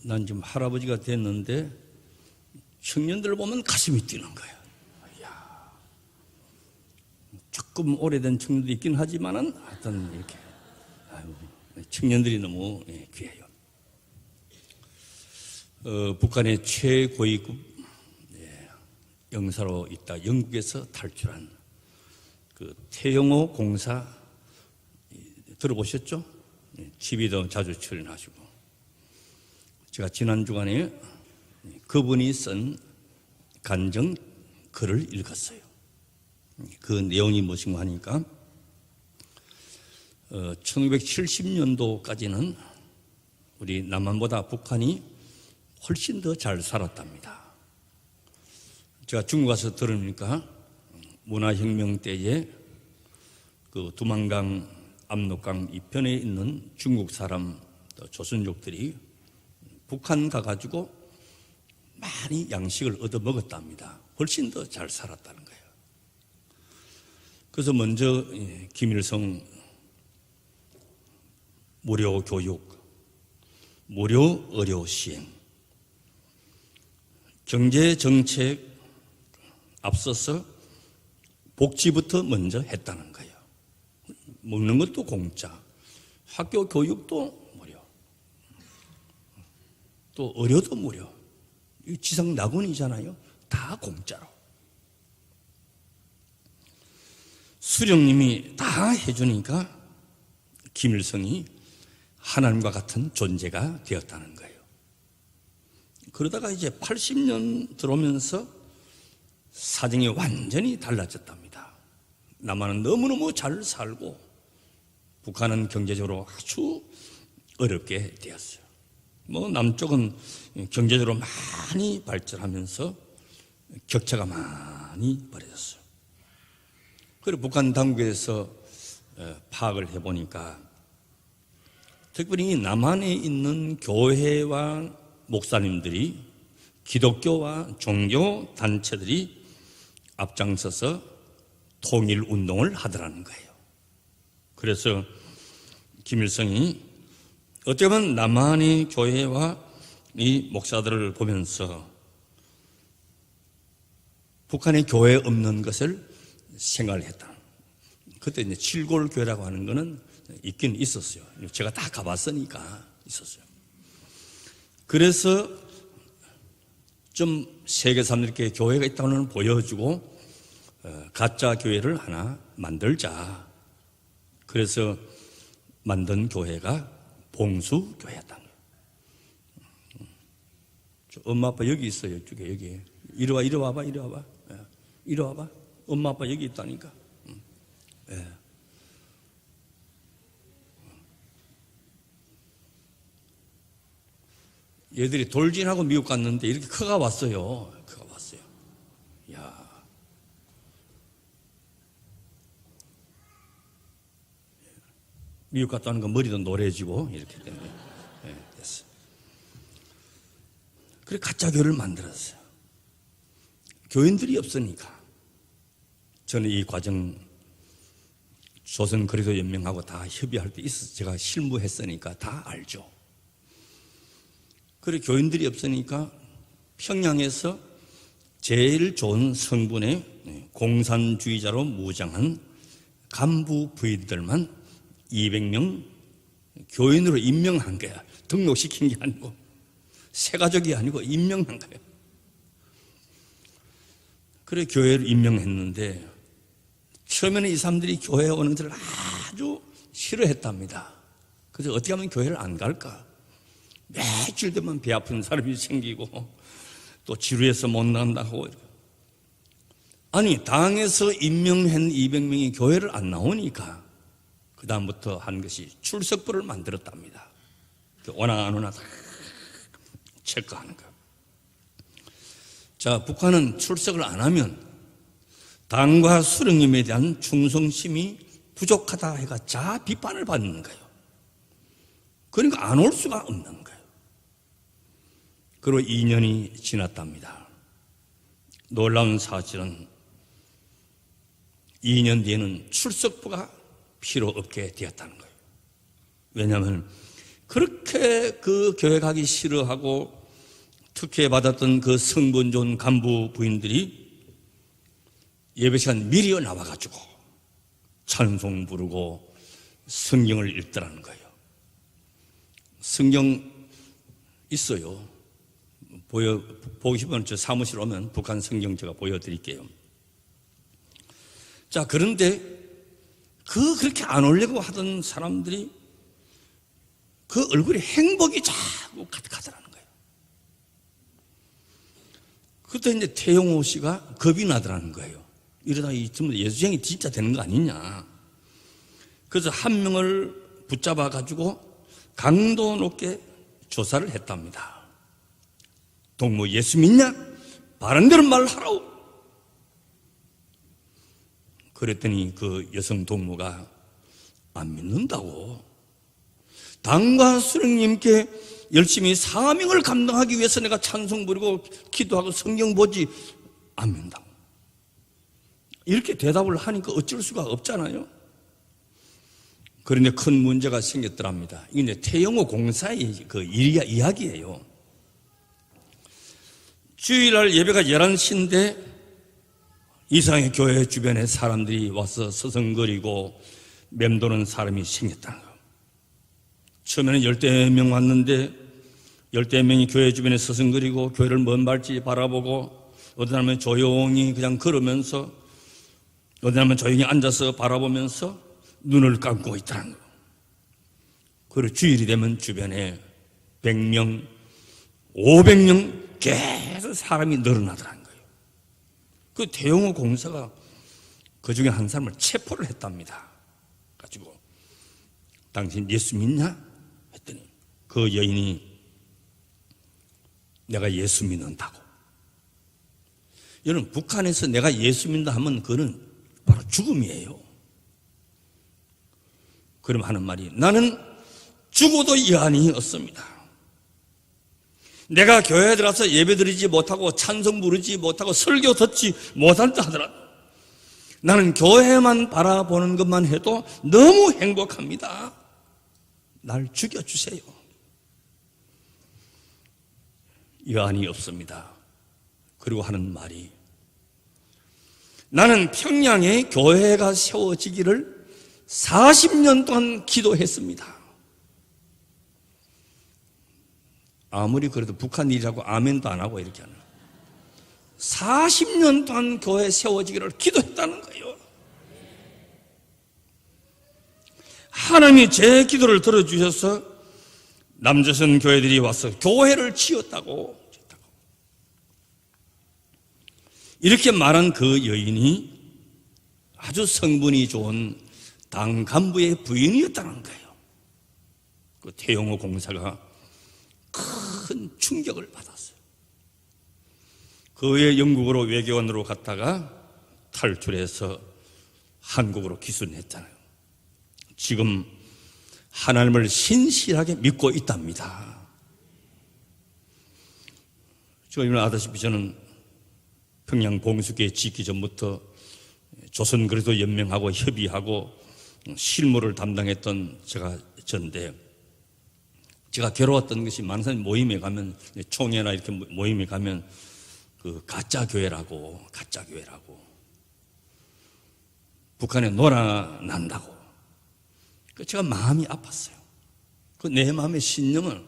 난 지금 할아버지가 됐는데 청년들 보면 가슴이 뛰는 거야. 이야. 조금 오래된 청년도 있긴 하지만은 하여튼 이렇게 청년들이 너무 귀해요. 북한의 최고위급 영사로 있다 영국에서 탈출한 그 태영호 공사 들어보셨죠? TV도 자주 출연하시고, 제가 지난 주간에 그분이 쓴 간증 글을 읽었어요. 그 내용이 무엇인가 하니까 1970년도까지는 우리 남한보다 북한이 훨씬 더 잘 살았답니다. 제가 중국 가서 들으니까 문화혁명 때에 그 두만강, 압록강 이편에 있는 중국 사람, 조선족들이 북한 가가지고 많이 양식을 얻어 먹었답니다. 훨씬 더 잘 살았다는 거예요. 그래서 먼저 김일성 무료 교육, 무료 의료 시행, 경제 정책 앞서서 복지부터 먼저 했다는 거예요. 먹는 것도 공짜, 학교 교육도 무료, 또 의료도 무료. 이 지상 낙원이잖아요. 다 공짜로. 수령님이 다 해주니까 김일성이 하나님과 같은 존재가 되었다는 거예요. 그러다가 이제 80년 들어오면서 사정이 완전히 달라졌답니다. 남한은 너무너무 잘 살고 북한은 경제적으로 아주 어렵게 되었어요. 남쪽은 경제적으로 많이 발전하면서 격차가 많이 벌어졌어요. 그리고 북한 당국에서 파악을 해보니까 특별히 남한에 있는 교회와 목사님들이, 기독교와 종교 단체들이 앞장서서 통일 운동을 하더라는 거예요. 그래서 김일성이 어떻게 보면 남한의 교회와 이 목사들을 보면서 북한의 교회 없는 것을 생각을 했다. 그때 이제 칠골교회라고 하는 거는 있긴 있었어요. 제가 다 가봤으니까 있었어요. 그래서 좀 세계 사람들께 교회가 있다는 걸 보여주고 가짜 교회를 하나 만들자. 그래서 만든 교회가 봉수교회였다는 거예요. 엄마 아빠 여기 있어요. 이쪽에 여기. 이리 와봐. 이리 와봐. 엄마 아빠 여기 있다니까. 예. 얘들이 돌진하고 미국 갔는데 이렇게 커가 왔어요. 야, 미국 갔다 오는 거 머리도 노래지고 이렇게 때문에 됐어. 그래 가짜 교회를 만들었어요. 교인들이 없으니까. 저는 이 과정 조선 그리스도 연맹하고 다 협의할 때 있어서 제가 실무했으니까 다 알죠. 그리고 교인들이 없으니까 평양에서 제일 좋은 성분의 공산주의자로 무장한 간부 부인들만 200명 교인으로 임명한 거야. 등록시킨 게 아니고 새가족이 아니고 임명한 거야. 그래 교회를 임명했는데 처음에는 이 사람들이 교회에 오는 것을 아주 싫어했답니다. 그래서 어떻게 하면 교회를 안 갈까? 며칠 되면 배 아픈 사람이 생기고 또 지루해서 못 나간다고. 아니 당에서 임명한 200명이 교회를 안 나오니까 그 다음부터 한 것이 출석부를 만들었답니다. 오나 안 오나 다 체크하는 거. 자, 북한은 출석을 안 하면 당과 수령님에 대한 충성심이 부족하다 해가 자 비판을 받는 거예요. 그러니까 안 올 수가 없는 거예요. 그리고 2년이 지났답니다. 놀라운 사실은 2년 뒤에는 출석부가 필요 없게 되었다는 거예요. 왜냐하면 그렇게 그 교회 가기 싫어하고 특혜받았던 그 성분 좋은 간부 부인들이 예배 시간 미리 나와가지고 찬송 부르고 성경을 읽더라는 거예요. 성경 있어요. 보고 싶으면 저 사무실 오면 북한 성경 제가 보여드릴게요. 자, 그런데 그렇게 안 오려고 하던 사람들이 그 얼굴에 행복이 자꾸 가득하더라는 거예요. 그때 이제 태용호 씨가 겁이 나더라는 거예요. 이러다 이 예수쟁이 진짜 되는 거 아니냐. 그래서 한 명을 붙잡아 가지고 강도 높게 조사를 했답니다. 동무 예수 믿냐? 바른 대로 말하라오. 그랬더니 그 여성 동무가 안 믿는다고. 당과 수령님께 열심히 사명을 감당하기 위해서 내가 찬송 부리고 기도하고 성경 보지 안 믿는다고. 이렇게 대답을 하니까 어쩔 수가 없잖아요. 그런데 큰 문제가 생겼더랍니다. 이게 이제 태영호 공사의 그 이야기예요. 주일날 예배가 11시인데 이상의 교회 주변에 사람들이 와서 서성거리고 맴도는 사람이 생겼다는 거예요. 처음에는 10명 왔는데 10명이 교회 주변에 서성거리고 교회를 먼 발치 바라보고 어떤 사람은 조용히 그냥 걸으면서 어떤 사람은 조용히 앉아서 바라보면서 눈을 감고 있다는 거예요. 그리고 주일이 되면 주변에 100명, 500명 계속 사람이 늘어나더라는 거예요. 그 태용호 공사가 그 중에 한 사람을 체포를 했답니다. 가지고 당신 예수 믿냐? 했더니 그 여인이 내가 예수 믿는다고. 여러분, 북한에서 내가 예수 믿는다 하면 그거는 바로 죽음이에요. 그럼 하는 말이 나는 죽어도 여한이 없습니다. 내가 교회에 들어가서 예배 드리지 못하고 찬송 부르지 못하고 설교 듣지 못한다 하더라도 나는 교회만 바라보는 것만 해도 너무 행복합니다. 날 죽여주세요. 여한이 없습니다. 그리고 하는 말이 나는 평양에 교회가 세워지기를 40년 동안 기도했습니다. 아무리 그래도 북한 일이라고 아멘도 안 하고 이렇게 하는 40년 동안 교회 세워지기를 기도했다는 거예요. 하나님이 제 기도를 들어주셔서 남조선 교회들이 와서 교회를 지었다고. 이렇게 말한 그 여인이 아주 성분이 좋은 당 간부의 부인이었다는 거예요. 그 태용호 공사가 큰 충격을 받았어요. 그 후에 영국으로 외교관으로 갔다가 탈출해서 한국으로 귀순했잖아요. 지금 하나님을 신실하게 믿고 있답니다. 지금 아다시피 저는 평양 봉수교회 짓기 전부터 조선그리스도 연맹하고 협의하고 실무를 담당했던 저인데 제가 괴로웠던 것이 많은 사람이 모임에 가면 총회나 이렇게 모임에 가면 그 가짜 교회라고 북한에 놀아난다고 제가 마음이 아팠어요. 그 내 마음의 신념은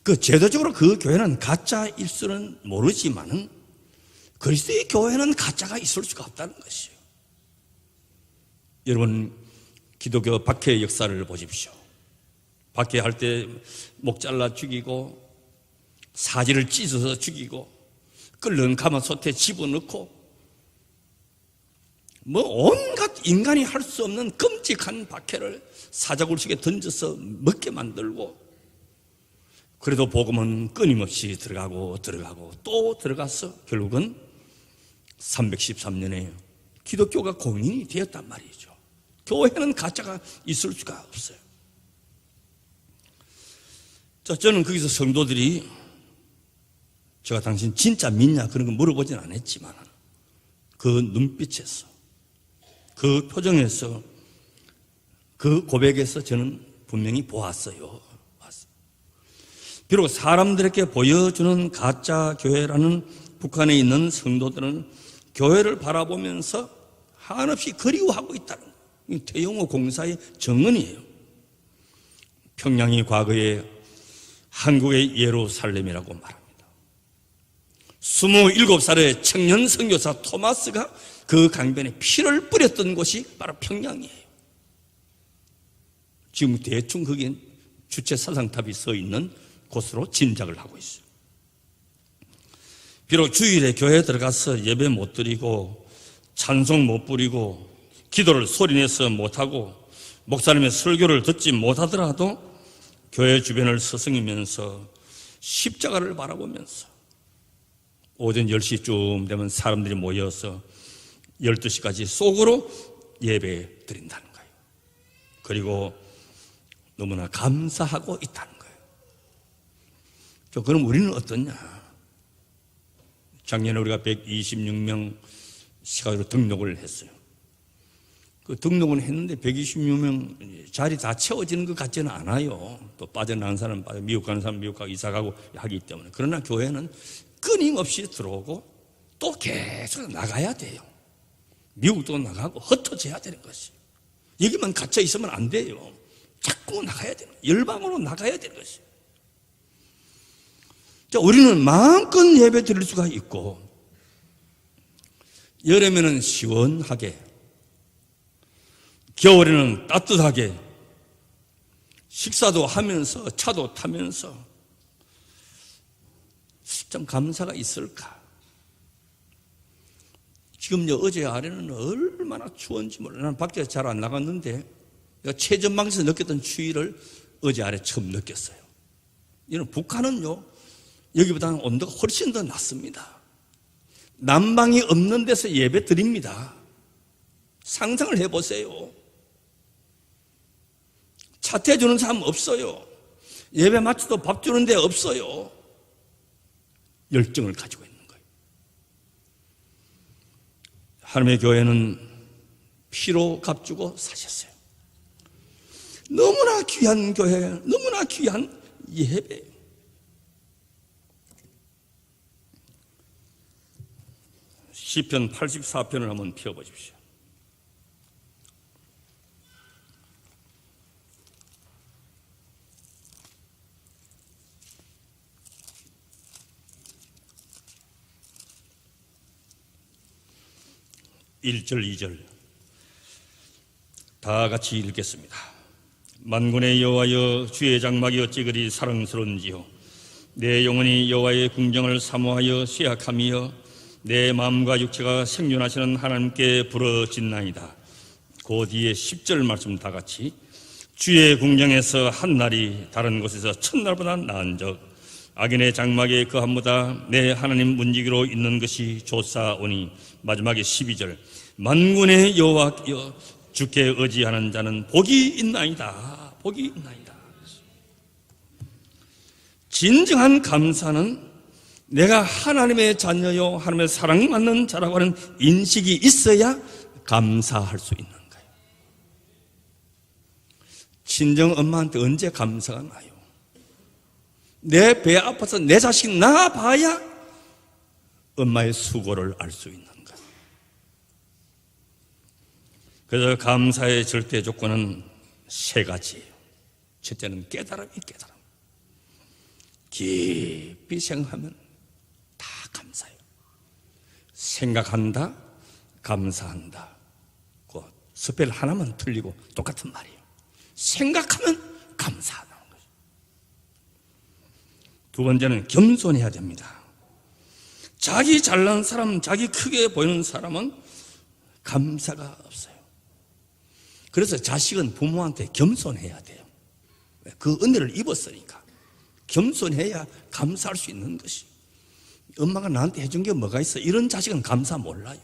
그 제도적으로 그 교회는 가짜일 수는 모르지만은 그리스도의 교회는 가짜가 있을 수가 없다는 것이에요. 여러분, 기독교 박해 역사를 보십시오. 박해할 때 목 잘라 죽이고 사지를 찢어서 죽이고 끓는 가마솥에 집어넣고 뭐 온갖 인간이 할 수 없는 끔찍한 박해를 사자굴 속에 던져서 먹게 만들고 그래도 복음은 끊임없이 들어가고 또 들어가서 결국은 313년에 기독교가 공인이 되었단 말이죠. 교회는 가짜가 있을 수가 없어요. 자, 저는 거기서 성도들이 제가 당신 진짜 믿냐 그런 거 물어보진 않았지만 그 눈빛에서 그 표정에서 그 고백에서 저는 분명히 보았어요. 비록 사람들에게 보여주는 가짜 교회라는 북한에 있는 성도들은 교회를 바라보면서 한없이 그리워하고 있다는 거예요. 태영호 공사의 정언이에요. 평양이 과거에 한국의 예루살렘이라고 말합니다. 27살의 청년 선교사 토마스가 그 강변에 피를 뿌렸던 곳이 바로 평양이에요. 지금 대충 거기엔 주체 사상탑이 서 있는 곳으로 짐작을 하고 있어요. 비록 주일에 교회에 들어가서 예배 못 드리고 찬송 못 부리고 기도를 소리내서 못하고 목사님의 설교를 듣지 못하더라도 교회 주변을 서성이면서 십자가를 바라보면서 오전 10시쯤 되면 사람들이 모여서 12시까지 속으로 예배 드린다는 거예요. 그리고 너무나 감사하고 있다는 거예요. 그럼 우리는 어떠냐? 작년에 우리가 126명 시간으로 등록을 했어요. 그 등록은 했는데 126명 자리 다 채워지는 것 같지는 않아요. 또 빠져나간 사람 빠져, 미국 가는 사람 미국 가고 이사 가고 하기 때문에. 그러나 교회는 끊임없이 들어오고 또 계속 나가야 돼요. 미국도 나가고 흩어져야 되는 것이에요. 여기만 갇혀 있으면 안 돼요. 자꾸 나가야 되는 거예요. 열방으로 나가야 되는 것이에요. 자, 우리는 마음껏 예배 드릴 수가 있고 여름에는 시원하게 겨울에는 따뜻하게 식사도 하면서 차도 타면서 좀 감사가 있을까? 지금 어제 아래는 얼마나 추운지 몰라. 나는 밖에 잘 안 나갔는데 내가 최전방에서 느꼈던 추위를 어제 아래 처음 느꼈어요. 이는 북한은요 여기보다는 온도가 훨씬 더 낮습니다. 난방이 없는 데서 예배 드립니다. 상상을 해보세요. 차태 주는 사람 없어요. 예배 마쳐도 밥 주는 데 없어요. 열정을 가지고 있는 거예요. 하나님의 교회는 피로 값주고 사셨어요. 너무나 귀한 교회, 너무나 귀한 예배. 시편 84편을 한번 펴보십시오. (1절) (2절) 다 같이 읽겠습니다. 만군의 여호와여, 주의 장막이 어찌 그리 사랑스러운지요. 내 영혼이 여호와의 궁정을 사모하여 쇠약함이여, 내 마음과 육체가 생존하시는 하나님께 부르짖나이다. 그 뒤에 10절 말씀 다 같이. 주의 궁정에서 한 날이 다른 곳에서 첫날보다 나은적, 악인의 장막에 거함보다 내 하나님 문지기로 있는 것이 좋사오니. 마지막에 12절. 만군의 여호와여, 주께 의지하는 자는 복이 있나이다. 복이 있나이다. 진정한 감사는 내가 하나님의 자녀요, 하나님의 사랑받는 자라고 하는 인식이 있어야 감사할 수 있는 거예요. 친정 엄마한테 언제 감사가 나요? 내 배 아파서 내 자식 낳아봐야 엄마의 수고를 알 수 있는 거예요. 그래서 감사의 절대 조건은 세 가지예요. 첫째는 깨달음이 깨달음. 깊이 생각하면 다 감사해요. 생각한다, 감사한다. 그 스펠 하나만 틀리고 똑같은 말이에요. 생각하면 감사하다는 거죠. 두 번째는 겸손해야 됩니다. 자기 잘난 사람, 자기 크게 보이는 사람은 감사가 없어요. 그래서 자식은 부모한테 겸손해야 돼요. 그 은혜를 입었으니까. 겸손해야 감사할 수 있는 것이. 엄마가 나한테 해준 게 뭐가 있어? 이런 자식은 감사 몰라요.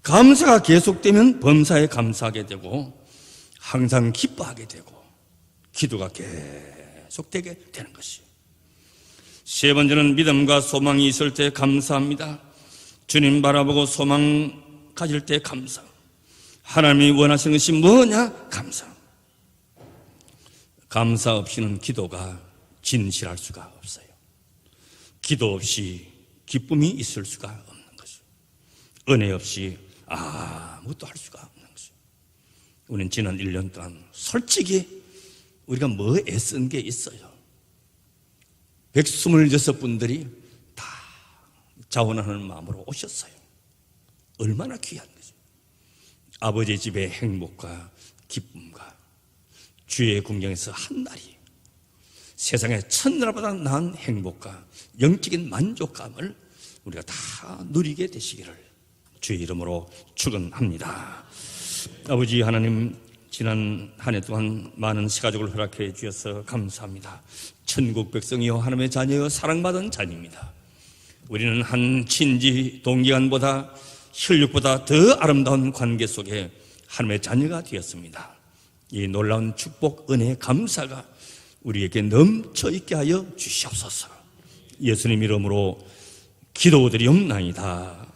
감사가 계속되면 범사에 감사하게 되고 항상 기뻐하게 되고 기도가 계속되게 되는 것이에요. 세 번째는 믿음과 소망이 있을 때 감사합니다. 주님 바라보고 소망 가질 때 감사. 하나님이 원하시는 것이 뭐냐? 감사. 감사 없이는 기도가 진실할 수가 없어요. 기도 없이 기쁨이 있을 수가 없는 것이죠. 은혜 없이 아무것도 할 수가 없는 것이죠. 우리는 지난 1년 동안 솔직히 우리가 뭐 애쓴 게 있어요. 126분들이 다 자원하는 마음으로 오셨어요. 얼마나 귀한 거죠. 아버지 집의 행복과 기쁨과 주의 궁경에서 한 날이 세상의 천나라보다 나은 행복과 영적인 만족감을 우리가 다 누리게 되시기를 주의 이름으로 축원합니다. 아버지 하나님, 지난 한 해 동안 많은 새가족을 허락해 주셔서 감사합니다. 천국 백성이요 하나님의 자녀요 사랑받은 자녀입니다. 우리는 한 친지 동기간보다 혈육보다 더 아름다운 관계 속에 하나님의 자녀가 되었습니다. 이 놀라운 축복, 은혜, 감사가 우리에게 넘쳐 있게 하여 주시옵소서. 예수님 이름으로 기도드리옵나이다.